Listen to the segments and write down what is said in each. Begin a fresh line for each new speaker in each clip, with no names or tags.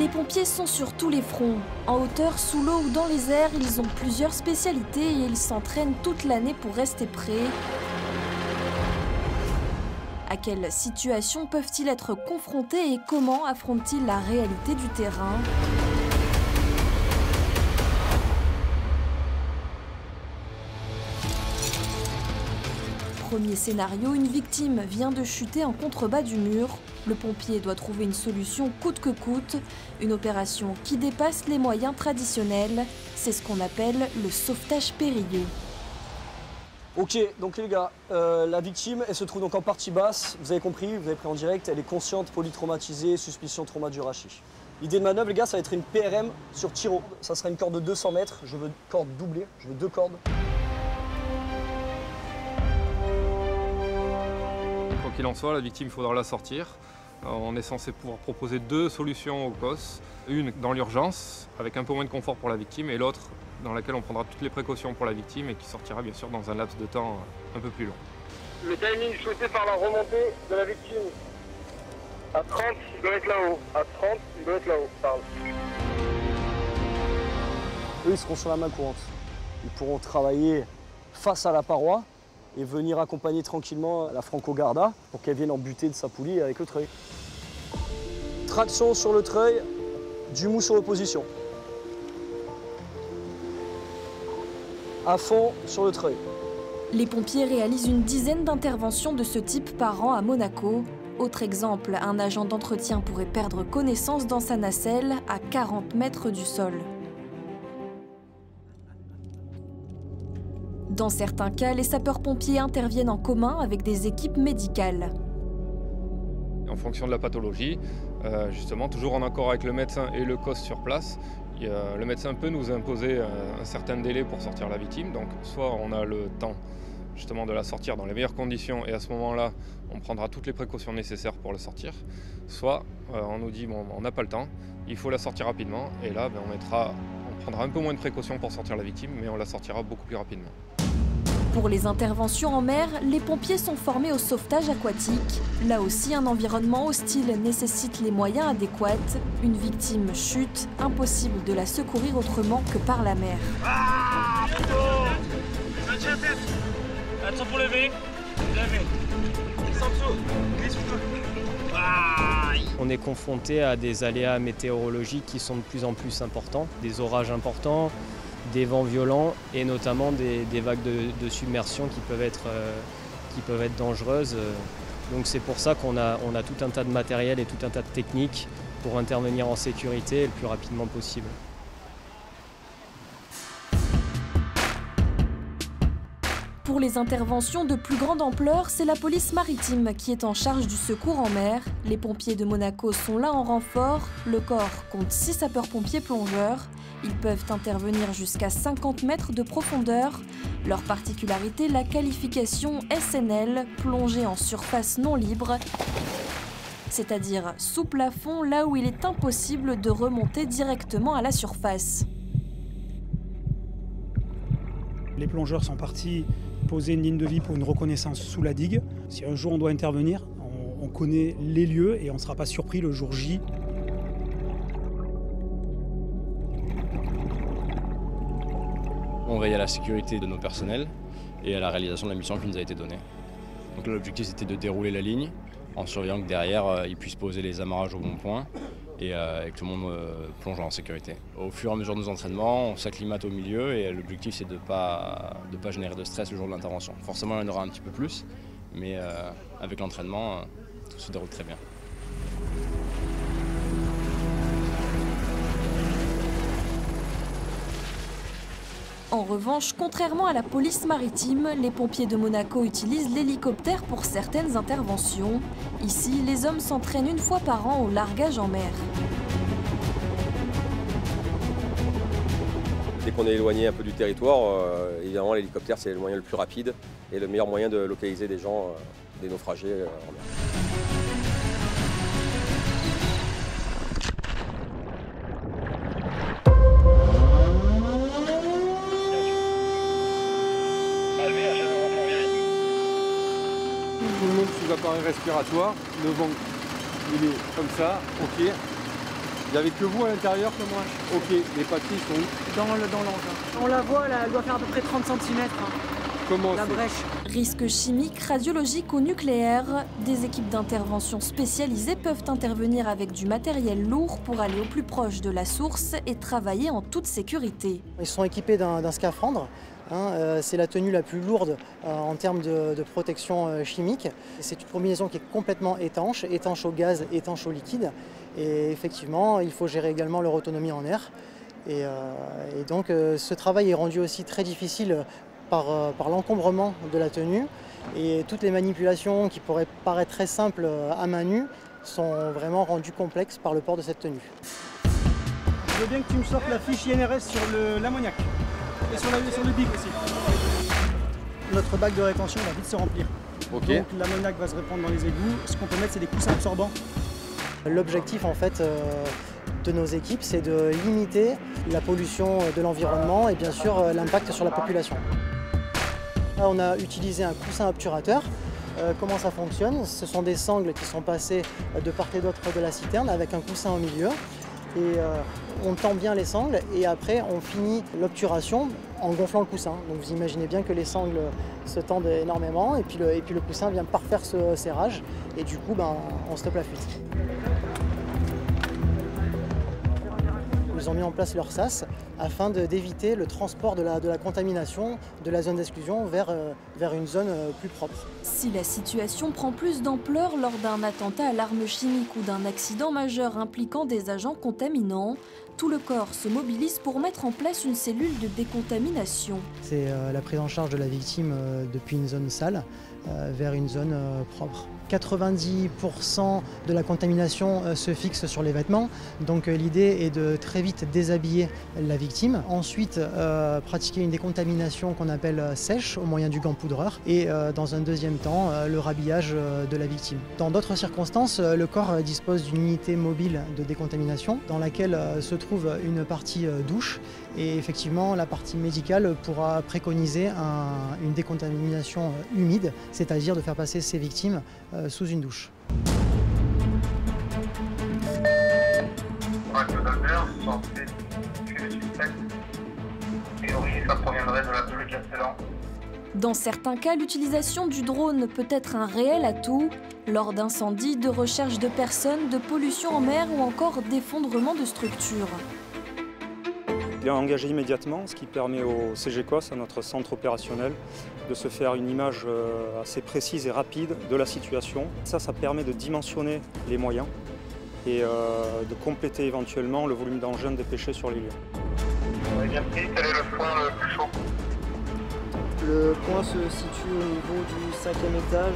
Les pompiers sont sur tous les fronts. En hauteur, sous l'eau ou dans les airs, ils ont plusieurs spécialités et ils s'entraînent toute l'année pour rester prêts. À quelle situation peuvent-ils être confrontés et comment affrontent-ils la réalité du terrain ? Premier scénario, une victime vient de chuter en contrebas du mur. Le pompier doit trouver une solution coûte que coûte. Une opération qui dépasse les moyens traditionnels. C'est ce qu'on appelle le sauvetage périlleux.
Ok, donc les gars, la victime, elle se trouve donc en partie basse. Vous avez compris, vous avez pris en direct. Elle est consciente, polytraumatisée, suspicion trauma du rachis. L'idée de manœuvre, les gars, ça va être une PRM sur tiro. Ça sera une corde de 200 mètres. Je veux une corde doublée, je veux 2 cordes.
Quoi qu'il en soit, la victime, il faudra la sortir. On est censé pouvoir proposer 2 solutions au COS. Une dans l'urgence, avec un peu moins de confort pour la victime, et l'autre dans laquelle on prendra toutes les précautions pour la victime et qui sortira bien sûr dans un laps de temps un peu plus long.
Le timing souhaité par la remontée de la victime. À 30, il doit être là-haut. À 30, il doit être là-haut. Pardon.
Eux, ils seront sur la main courante. Ils pourront travailler face à la paroi et venir accompagner tranquillement la Franco Garda pour qu'elle vienne en butée de sa poulie avec le treuil. Traction sur le treuil, du mou sur l'opposition. À fond sur le treuil.
Les pompiers réalisent une dizaine d'interventions de ce type par an à Monaco. Autre exemple, un agent d'entretien pourrait perdre connaissance dans sa nacelle à 40 mètres du sol. Dans certains cas, les sapeurs-pompiers interviennent en commun avec des équipes médicales.
En fonction de la pathologie, justement, toujours en accord avec le médecin et le COS sur place, le médecin peut nous imposer un certain délai pour sortir la victime. Donc soit on a le temps justement de la sortir dans les meilleures conditions et à ce moment-là, on prendra toutes les précautions nécessaires pour la sortir. Soit on nous dit bon, on n'a pas le temps, il faut la sortir rapidement et là on prendra un peu moins de précautions pour sortir la victime, mais on la sortira beaucoup plus rapidement.
Pour les interventions en mer, les pompiers sont formés au sauvetage aquatique. Là aussi, un environnement hostile nécessite les moyens adéquats. Une victime chute, impossible de la secourir autrement que par la mer.
Ah, tiens la tête. Attention pour lever. Lever. Descends en dessous.
On est confronté à des aléas météorologiques qui sont de plus en plus importants, des orages importants, des vents violents et notamment des vagues de submersion qui peuvent être dangereuses. Donc c'est pour ça qu'on a tout un tas de matériel et tout un tas de techniques pour intervenir en sécurité le plus rapidement possible.
Pour les interventions de plus grande ampleur, c'est la police maritime qui est en charge du secours en mer. Les pompiers de Monaco sont là en renfort. Le corps compte 6 sapeurs-pompiers plongeurs. Ils peuvent intervenir jusqu'à 50 mètres de profondeur. Leur particularité, la qualification SNL, plongée en surface non libre, c'est-à-dire sous plafond, là où il est impossible de remonter directement à la surface.
Les plongeurs sont partis poser une ligne de vie pour une reconnaissance sous la digue. Si un jour on doit intervenir, on connaît les lieux et on ne sera pas surpris le jour J.
On veille à la sécurité de nos personnels et à la réalisation de la mission qui nous a été donnée. Donc l'objectif c'était de dérouler la ligne en surveillant que derrière ils puissent poser les amarrages au bon point et que tout le monde plonge en sécurité. Au fur et à mesure de nos entraînements, on s'acclimate au milieu et l'objectif c'est de ne pas générer de stress le jour de l'intervention. Forcément il y en aura un petit peu plus, mais avec l'entraînement, tout se déroule très bien.
En revanche, contrairement à la police maritime, les pompiers de Monaco utilisent l'hélicoptère pour certaines interventions. Ici, les hommes s'entraînent une fois par an au largage en mer.
Dès qu'on est éloigné un peu du territoire, évidemment l'hélicoptère c'est le moyen le plus rapide et le meilleur moyen de localiser des gens, des naufragés en mer.
Tout le monde sous appareil respiratoire, le ventre il est comme ça, ok.
Il n'y avait que vous à l'intérieur comme moi? Ok, les papiers sont où?
Dans l'engin. On la voit, là, elle doit faire à peu près 30 cm.
Comment
la
c'est?
brèche.
Risques chimiques, radiologiques ou nucléaires, des équipes d'intervention spécialisées peuvent intervenir avec du matériel lourd pour aller au plus proche de la source et travailler en toute sécurité.
Ils sont équipés d'un scaphandre. C'est la tenue la plus lourde en termes de protection chimique. C'est une combinaison qui est complètement étanche, étanche au gaz, étanche au liquide. Et effectivement, il faut gérer également leur autonomie en air. Et donc ce travail est rendu aussi très difficile par l'encombrement de la tenue. Et toutes les manipulations qui pourraient paraître très simples à main nue sont vraiment rendues complexes par le port de cette tenue.
Je veux bien que tu me sortes la fiche INRS sur l'ammoniac et sur le BIC aussi. Notre bac de rétention va vite se remplir.
Okay.
Donc l'ammoniac va se répandre dans les égouts. Ce qu'on peut mettre, c'est des coussins absorbants.
L'objectif en fait de nos équipes, c'est de limiter la pollution de l'environnement et bien sûr l'impact sur la population. Là, on a utilisé un coussin obturateur. Comment ça fonctionne? Ce sont des sangles qui sont passées de part et d'autre de la citerne avec un coussin au milieu. Et on tend bien les sangles et après on finit l'obturation en gonflant le coussin. Donc vous imaginez bien que les sangles se tendent énormément et puis le coussin vient parfaire ce serrage et du coup on stoppe la fuite. Ils ont mis en place leur sas afin d'éviter le transport de la contamination de la zone d'exclusion vers une zone plus propre.
Si la situation prend plus d'ampleur lors d'un attentat à l'arme chimique ou d'un accident majeur impliquant des agents contaminants, tout le corps se mobilise pour mettre en place une cellule de décontamination.
C'est la prise en charge de la victime depuis une zone sale vers une zone propre. 90% de la contamination se fixe sur les vêtements, donc l'idée est de très vite déshabiller la victime. Ensuite, pratiquer une décontamination qu'on appelle sèche au moyen du gant poudreur et dans un deuxième temps, le rhabillage de la victime. Dans d'autres circonstances, le corps dispose d'une unité mobile de décontamination dans laquelle se trouve une partie douche et effectivement la partie médicale pourra préconiser une décontamination humide, c'est-à-dire de faire passer ces victimes sous une douche.
Dans certains cas, l'utilisation du drone peut être un réel atout lors d'incendies, de recherche de personnes, de pollution en mer ou encore d'effondrement de structures.
Il est engagé immédiatement, ce qui permet au CGCOS, à notre centre opérationnel, de se faire une image assez précise et rapide de la situation. Ça permet de dimensionner les moyens et de compléter éventuellement le volume d'engins dépêchés sur les lieux.
Oui, merci. Quel est le point le plus chaud?
Le point se situe au niveau du 5e étage,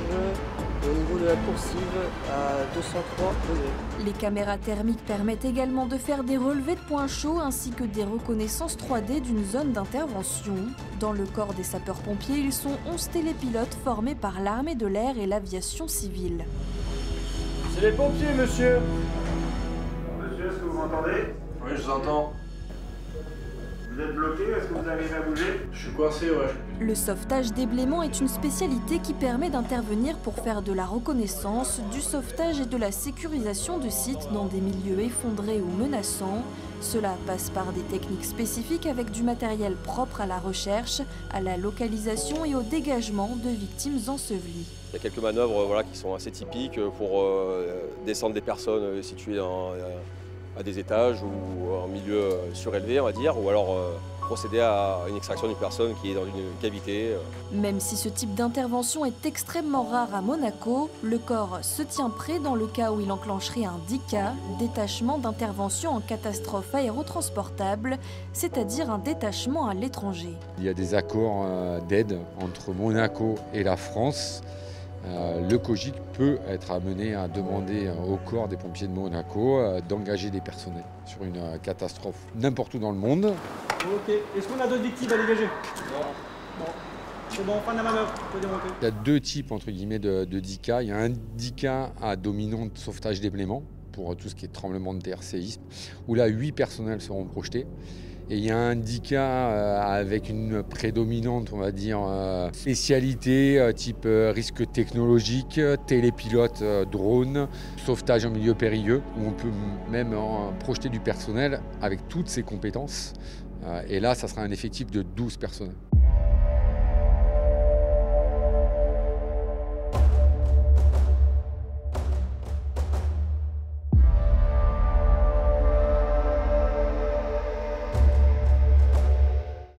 au niveau de la coursive, à 203 degrés.
Les caméras thermiques permettent également de faire des relevés de points chauds ainsi que des reconnaissances 3D d'une zone d'intervention. Dans le corps des sapeurs-pompiers, ils sont 11 télépilotes formés par l'armée de l'air et l'aviation civile.
C'est les pompiers, monsieur. Monsieur, est-ce que vous m'entendez?
Oui, je vous entends.
Vous êtes bloqué? Est-ce que vous arrivez à bouger?
Je suis coincé, ouais.
Le sauvetage d'éblément est une spécialité qui permet d'intervenir pour faire de la reconnaissance, du sauvetage et de la sécurisation de sites dans des milieux effondrés ou menaçants. Cela passe par des techniques spécifiques avec du matériel propre à la recherche, à la localisation et au dégagement de victimes ensevelies.
Il y a quelques manœuvres qui sont assez typiques pour descendre des personnes situées à des étages ou en milieu surélevé, on va dire, ou alors procéder à une extraction d'une personne qui est dans une cavité.
Même si ce type d'intervention est extrêmement rare à Monaco, le corps se tient prêt dans le cas où il enclencherait un DICA, détachement d'intervention en catastrophe aérotransportable, c'est-à-dire un détachement à l'étranger.
Il y a des accords d'aide entre Monaco et la France. Le COGIC peut être amené à demander au corps des pompiers de Monaco d'engager des personnels sur une catastrophe n'importe où dans le monde.
Ok, est-ce qu'on a d'autres victimes à dégager? Non. Bon. C'est bon, fin de la manœuvre, on peut démonter.
Il y a deux types entre guillemets de DICA. Il y a un DICA à dominante sauvetage d'éblément pour tout ce qui est tremblement de terre, séisme, où là 8 personnels seront projetés. Et il y a un handicap avec une prédominante, on va dire, spécialité type risque technologique, télépilote, drone, sauvetage en milieu périlleux, où on peut même projeter du personnel avec toutes ses compétences. Et là, ça sera un effectif de 12 personnels.